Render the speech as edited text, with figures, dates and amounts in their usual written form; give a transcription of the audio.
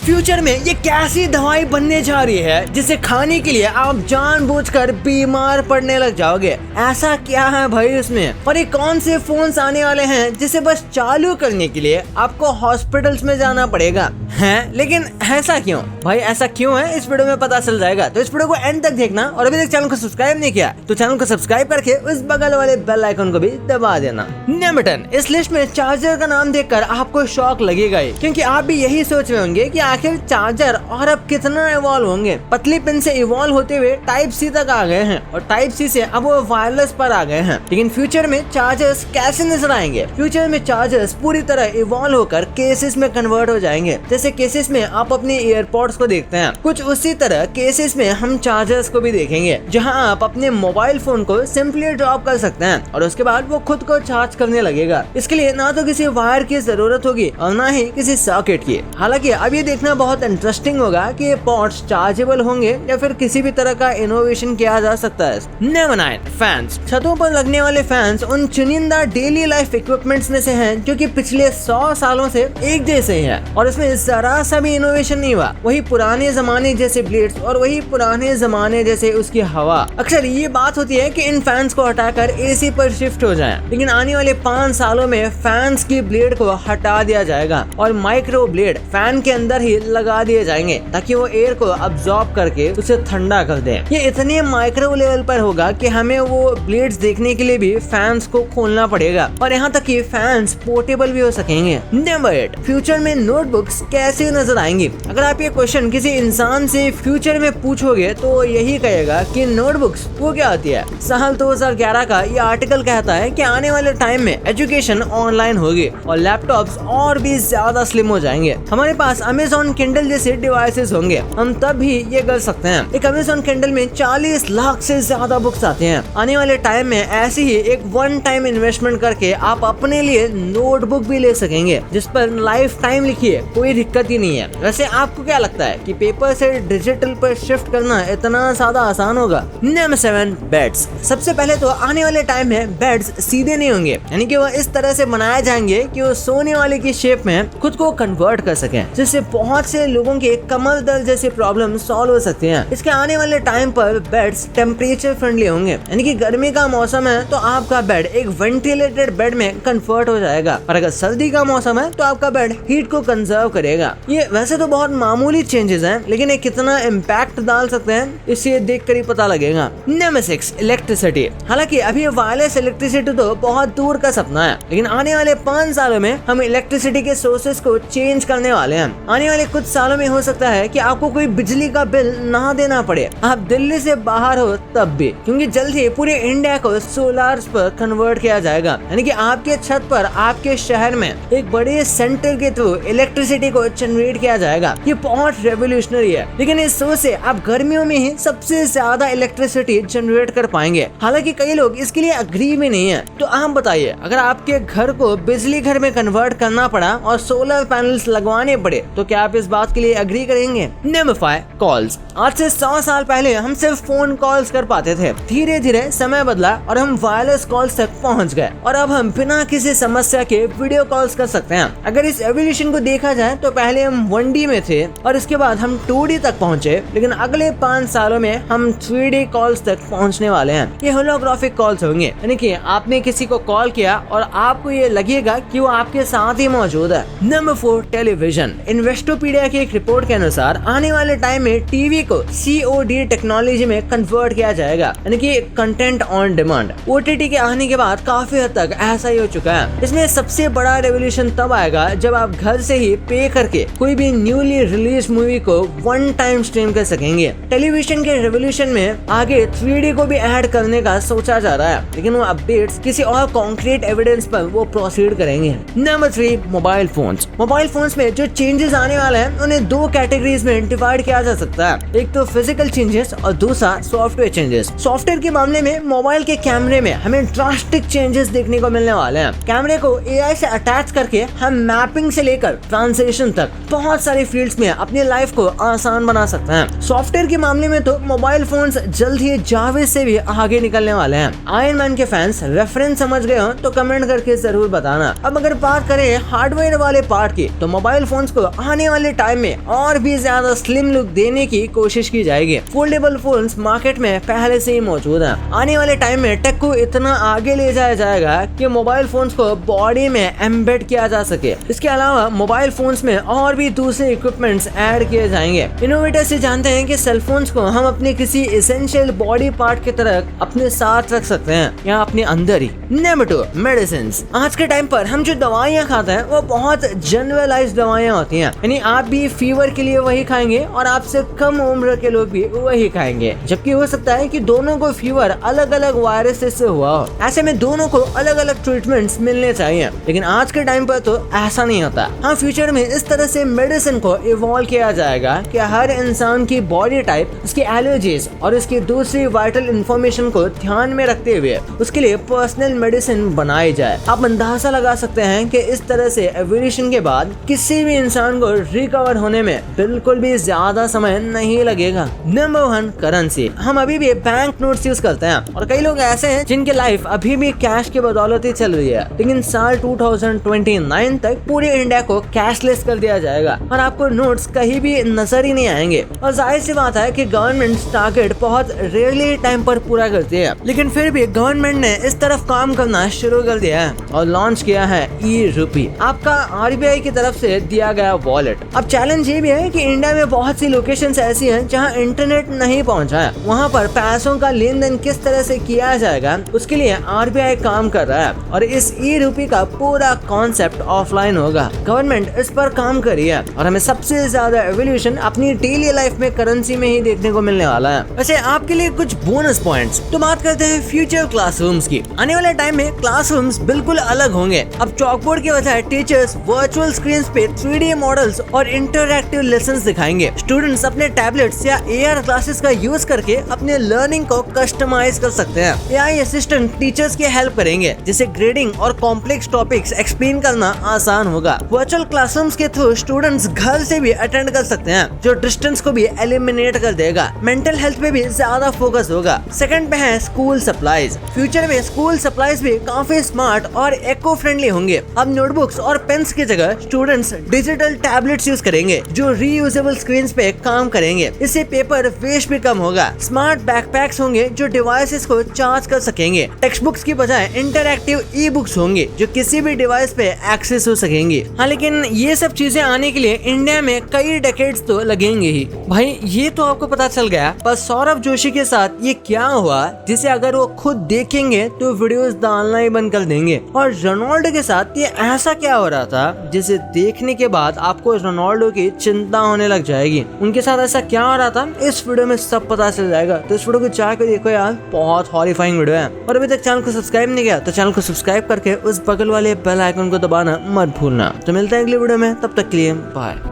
Future में ये कैसी दवाई बनने जा रही है जिसे खाने के लिए आप जानबूझकर बीमार पड़ने लग जाओगे। ऐसा क्या है भाई इसमें, और ये कौन से फोन्स आने वाले हैं जिसे बस चालू करने के लिए आपको हॉस्पिटल्स में जाना पड़ेगा है। लेकिन ऐसा क्यों भाई, ऐसा क्यों है इस वीडियो में पता चल जाएगा। तो इस वीडियो को एंड तक देखना, और अभी तक चैनल को सब्सक्राइब नहीं किया तो चैनल को सब्सक्राइब करके उस बगल वाले बेल आइकन को भी दबा देना। नंबर 10, इस लिस्ट में चार्जर का नाम देखकर आपको शॉक लगेगा ही, क्योंकि आप भी यही सोच रहे होंगे कि आखिर चार्जर और अब कितना इवॉल्व होंगे। पतली पिन से इवॉल्व होते हुए टाइप सी तक आ गए हैं, और टाइप सी से अब वो वायरलेस पर आ गए हैं। लेकिन फ्यूचर में चार्जर्स कैसे नजर आएंगे? फ्यूचर में चार्जर्स पूरी तरह इवॉल्व होकर केसेस में कन्वर्ट हो जाएंगे। जैसे केसेस में आप अपने ईयरपॉड्स को देखते हैं, कुछ उसी तरह केसेस में हम चार्जर्स को भी देखेंगे, जहां आप अपने मोबाइल फोन को सिंपली ड्रॉप कर सकते हैं और उसके बाद वो खुद को चार्ज करने लगेगा। इसके लिए ना तो किसी वायर की जरूरत होगी और ना ही किसी सॉकेट की। हालांकि अब ये देखना बहुत इंटरेस्टिंग होगा कि ये पॉड्स चार्जेबल होंगे या फिर किसी भी तरह का इनोवेशन किया जा सकता है। Number 9, fans. छतों पर लगने वाले फैंस उन चुनिंदा डेली लाइफ इक्विपमेंट्स में से हैं जो कि पिछले 100 सालों से एक जैसे ही है, और इसमें जरा सा भी इनोवेशन नहीं हुआ। वही पुराने जमाने जैसे ब्लेड्स और वही पुराने जमाने जैसे उसकी हवा। अक्सर ये बात होती है कि इन फैंस को हटाकर एसी पर शिफ्ट हो जाएं, लेकिन आने वाले 5 सालों में फैंस की ब्लेड को हटा दिया जाएगा और माइक्रो ब्लेड फैन के अंदर ही लगा दिए जाएंगे ताकि वो एयर को अब्सॉर्ब करके उसे ठंडा कर दें। ये इतने माइक्रो लेवल पर होगा कि हमें वो ब्लेड्स देखने के लिए भी फैंस को खोलना पड़ेगा, और यहाँ तक कि फैंस पोर्टेबल भी हो सकेंगे। नंबर 8, फ्यूचर में नोटबुक्स कैसे नजर आएंगी? अगर आप ये क्वेश्चन किसी इंसान से फ्यूचर में पूछोगे तो यही कहेगा कि नोटबुक्स वो क्या होती है। साल 2011 का ये आर्टिकल कहता है कि आने वाले टाइम में एजुकेशन ऑनलाइन होगी और लैपटॉप्स और भी ज्यादा स्लिम हो जाएंगे। हमारे पास अमेज़न किंडल जैसे डिवाइसेस होंगे, हम तब भी ये कर सकते हैं। एक अमेज़न किंडल में 40 लाख से ज्यादा बुक्स आते हैं। आने वाले टाइम में ऐसी ही एक वन टाइम इन्वेस्टमेंट करके आप अपने लिए नोटबुक भी ले सकेंगे जिस पर लाइफ टाइम लिखी है, कोई दिक्कत ही नहीं है। वैसे आपको क्या लगता है कि पेपर से डिजिटल पर शिफ्ट करना इतना ज्यादा आसान होगा? Number 7, beds. सबसे पहले तो आने वाले टाइम में बेड्स सीधे नहीं होंगे, यानी कि वो इस तरह से बनाए जाएंगे कि वो सोने वाले की शेप में खुद को कन्वर्ट कर सकें, जिससे बहुत से लोगों के कमर दर्द जैसे प्रॉब्लम सॉल्व हो सकती हैं। इसके आने वाले टाइम पर बेड्स टेम्परेचर फ्रेंडली होंगे, यानी कि गर्मी का मौसम है तो आपका बेड एक वेंटिलेटेड बेड में कन्वर्ट हो जाएगा, और अगर सर्दी का मौसम है तो आपका बेड हीट को कंजर्व करेगा। ये वैसे तो बहुत मामूली चेंजेस हैं, लेकिन ये कितना इम्पैक्ट डाल सकते हैं इसे देख कर ही पता लगेगा। Number 6, electricity. हालांकि अभी वायरलेस इलेक्ट्रिसिटी तो बहुत दूर का सपना है, लेकिन आने वाले 5 सालों में हम इलेक्ट्रिसिटी के सोर्सेस को चेंज करने वाले हैं। आने वाले कुछ सालों में हो सकता है कि आपको कोई बिजली का बिल ना देना पड़े, आप दिल्ली से बाहर हो तब भी, क्योंकि जल्द ही पूरे इंडिया को सोलर पर कन्वर्ट किया जाएगा, यानी कि आपके छत पर आपके शहर में एक बड़े सेंटर के थ्रू इलेक्ट्रिसिटी को जनरेट किया जाएगा। ये बहुत रेवोल्यूशनरी है, लेकिन इस सोच से आप गर्मियों में ही सबसे ज्यादा इलेक्ट्रिसिटी जनरेट कर पाएंगे। हालांकि कई लोग इसके लिए अग्री भी नहीं है। तो आप बताइए, अगर आपके घर को बिजली घर में कन्वर्ट करना पड़ा और सोलर पैनल्स लगवाने पड़े तो क्या आप इस बात के लिए अग्री करेंगे? Number 5, calls. आज से 100 साल पहले हम सिर्फ फोन कॉल्स कर पाते थे। धीरे धीरे समय बदला और हम वायरलेस कॉल्स तक पहुंच गए, और अब हम बिना किसी समस्या के वीडियो कॉल्स कर सकते हैं। अगर इस एवोल्यूशन को देखा जाए तो पहले हम 1D में थे और इसके बाद हम 2D तक पहुंचे, लेकिन अगले 5 सालों में हम 3D कॉल्स तक पहुंचने वाले हैं। ये होलोग्राफिक कॉल्स होंगे, यानी कि आपने किसी को कॉल किया और आपको ये लगेगा कि वो आपके साथ ही मौजूद है। Number 4, television. इन्वेस्टोपीडिया की एक रिपोर्ट के अनुसार आने वाले टाइम में टीवी को COD टेक्नोलॉजी में कन्वर्ट किया जाएगा, यानी कि कंटेंट ऑन डिमांड। OTT के आने के बाद काफी हद तक ऐसा ही हो चुका है। इसमें सबसे बड़ा रेवोल्यूशन तब आएगा जब आप घर से ही पे करके कोई भी न्यूली रिलीज मूवी को वन टाइम स्ट्रीम कर सकेंगे। टेलीविजन के रेवोल्यूशन में आगे 3D को भी ऐड करने का सोचा जा रहा है, लेकिन वो अपडेट्स किसी और कॉन्क्रीट एविडेंस पर वो प्रोसीड करेंगे। Number 3, mobile phones. Mobile phones में जो चेंजेस आने वाले हैं उन्हें 2 कैटेगरीज में डिवाइड किया जा सकता है। एक तो फिजिकल चेंजेस और दूसरा सॉफ्टवेयर चेंजेस। सॉफ्टवेयर के मामले में मोबाइल के कैमरे में हमें ड्रास्टिक चेंजेस देखने को मिलने वाले हैं। कैमरे को AI से अटैच करके हम मैपिंग से लेकर ट्रांसलेशन तक बहुत सारी फील्ड्स में अपनी लाइफ को आसान बना सकते हैं। सॉफ्टवेयर के मामले में तो मोबाइल फोन्स जल्द ही जावेद से भी आगे निकलने वाले हैं। आयरन मैन के फैंस रेफरेंस समझ गए हो तो कमेंट करके जरूर बताना। अब अगर बात करें हार्डवेयर वाले पार्ट स्टार्ट की तो मोबाइल फोन्स को आने वाले टाइम में और भी ज्यादा स्लिम लुक देने की कोशिश की जाएगी। फोल्डेबल फोन्स मार्केट में पहले से ही मौजूद हैं। आने वाले टाइम में टेक को इतना आगे ले जाया जाएगा कि मोबाइल फोन्स को बॉडी में एम्बेड किया जा सके। इसके अलावा मोबाइल फोन्स में और भी दूसरे इक्विपमेंट्स ऐड किए जाएंगे। इनोवेटर्स जानते हैं कि सेल फोन्स को हम अपने किसी एसेंशियल बॉडी पार्ट की तरह अपने साथ रख सकते हैं या अपने अंदर ही। Number 2, medicine. आज के टाइम पर हम जो दवाइयाँ खाते हैं वो बहुत जनरलाइज्ड दवाइयाँ होती हैं, यानी आप भी फीवर के लिए वही खाएंगे और आपसे कम उम्र के लोग भी वही खाएंगे, जबकि हो सकता है कि दोनों को फीवर अलग अलग वायरस से हुआ हो। ऐसे में दोनों को अलग अलग ट्रीटमेंट्स मिलने चाहिए, लेकिन आज के टाइम पर तो ऐसा नहीं होता। हाँ, फ्यूचर में इस तरह से मेडिसिन को इवॉल्व किया जाएगा कि हर इंसान की बॉडी टाइप, उसकी एलर्जीज और उसकी दूसरी वाइटल इंफॉर्मेशन को ध्यान में रखते हुए उसके लिए पर्सनल मेडिसिन बनाई जाए। आप अंदाजा लगा सकते हैं कि इस तरह से एवोल्यूशन के बाद किसी भी इंसान को रिकवर होने में बिल्कुल भी ज्यादा समय नहीं लगेगा। Number 1, currency. हम अभी भी बैंक नोट्स यूज करते हैं और कई लोग ऐसे हैं जिनकी लाइफ अभी भी कैश की बदौलत ही चल रही है, लेकिन साल 2029 तक पूरे इंडिया को कैशलेस कर दिया जाएगा और आपको नोट्स कहीं भी नजर ही नहीं आएंगे। और जाहिर सी बात है कि गवर्नमेंट टारगेट बहुत रेयरली टाइम पर पूरा करती है, लेकिन फिर भी गवर्नमेंट ने इस तरफ काम करना शुरू कर दिया है और लॉन्च किया है ई-रूपी, आपका आरबीआई की तरफ से दिया गया वॉलेट। अब चैलेंज ये भी है कि इंडिया में बहुत सी लोकेशंस ऐसी हैं जहां इंटरनेट नहीं पहुंचा है। वहां पर पैसों का लेन देन किस तरह से किया जाएगा उसके लिए आरबीआई काम कर रहा है और इस ई-रूपी का पूरा कॉन्सेप्ट ऑफलाइन होगा। गवर्नमेंट इस पर काम कर रही है और हमें सबसे ज्यादा एवोल्यूशन अपनी डेली लाइफ में करेंसी में ही देखने को मिलने वाला है। वैसे आपके लिए कुछ बोनस पॉइंट्स। तो बात करते हैं फ्यूचर क्लासरूम्स की। आने वाले टाइम में क्लासरूम्स बिल्कुल अलग होंगे। अब चॉकबोर्ड की बजाय टीचर्स वर्चुअल स्क्रीन पे 3D मॉडल्स और इंटरैक्टिव लेसन्स दिखाएंगे। स्टूडेंट्स अपने टैबलेट्स या AR ग्लासेस का यूज करके अपने लर्निंग को कस्टमाइज कर सकते हैं। AI असिस्टेंट टीचर्स की हेल्प करेंगे, जिससे ग्रेडिंग और कॉम्प्लेक्स टॉपिक्स एक्सप्लेन करना आसान होगा। वर्चुअल क्लासरूम्स के थ्रू स्टूडेंट्स घर से भी अटेंड कर सकते हैं, जो डिस्टेंस को भी एलिमिनेट कर देगा। मेंटल हेल्थ पे भी ज्यादा फोकस होगा। सेकंड पे है स्कूल सप्लाईज। फ्यूचर में स्कूल सप्लाईज भी काफी स्मार्ट और इको फ्रेंडली होंगे। अब नोटबुक्स और पेन्स की जगह स्टूडेंट्स डिजिटल टैबलेट्स यूज करेंगे जो रीयूजेबल स्क्रीन्स पे काम करेंगे। इससे पेपर वेस्ट भी कम होगा। स्मार्ट बैकपैक्स होंगे जो डिवाइसेस को चार्ज कर सकेंगे। टेक्स्ट बुक्स की बजाय इंटरैक्टिव ई बुक्स होंगे जो किसी भी डिवाइस पे एक्सेस हो सकेंगे। हाँ, लेकिन ये सब चीजें आने के लिए इंडिया में कई डेकेड्स तो लगेंगे ही। भाई ये तो आपको पता चल गया, पर सौरभ जोशी के साथ ये क्या हुआ जिसे अगर वो खुद देखेंगे तो वीडियोस डालना ही बंद कर देंगे। और रोनाल्डो के साथ ये ऐसा क्या हो रहा था जिसे देखने के बाद आपको रोनाल्डो की चिंता होने लग जाएगी। उनके साथ ऐसा क्या हो रहा था इस वीडियो में सब पता चल जाएगा। तो इस वीडियो को जाकर देखो यार, बहुत हॉरिफाइंग वीडियो है। और अभी तक चैनल को सब्सक्राइब नहीं किया तो चैनल को सब्सक्राइब करके उस बगल वाले बेल आइकन को दबाना मत भूलना। तो मिलते हैं अगली वीडियो में, तब तक के लिए बाय।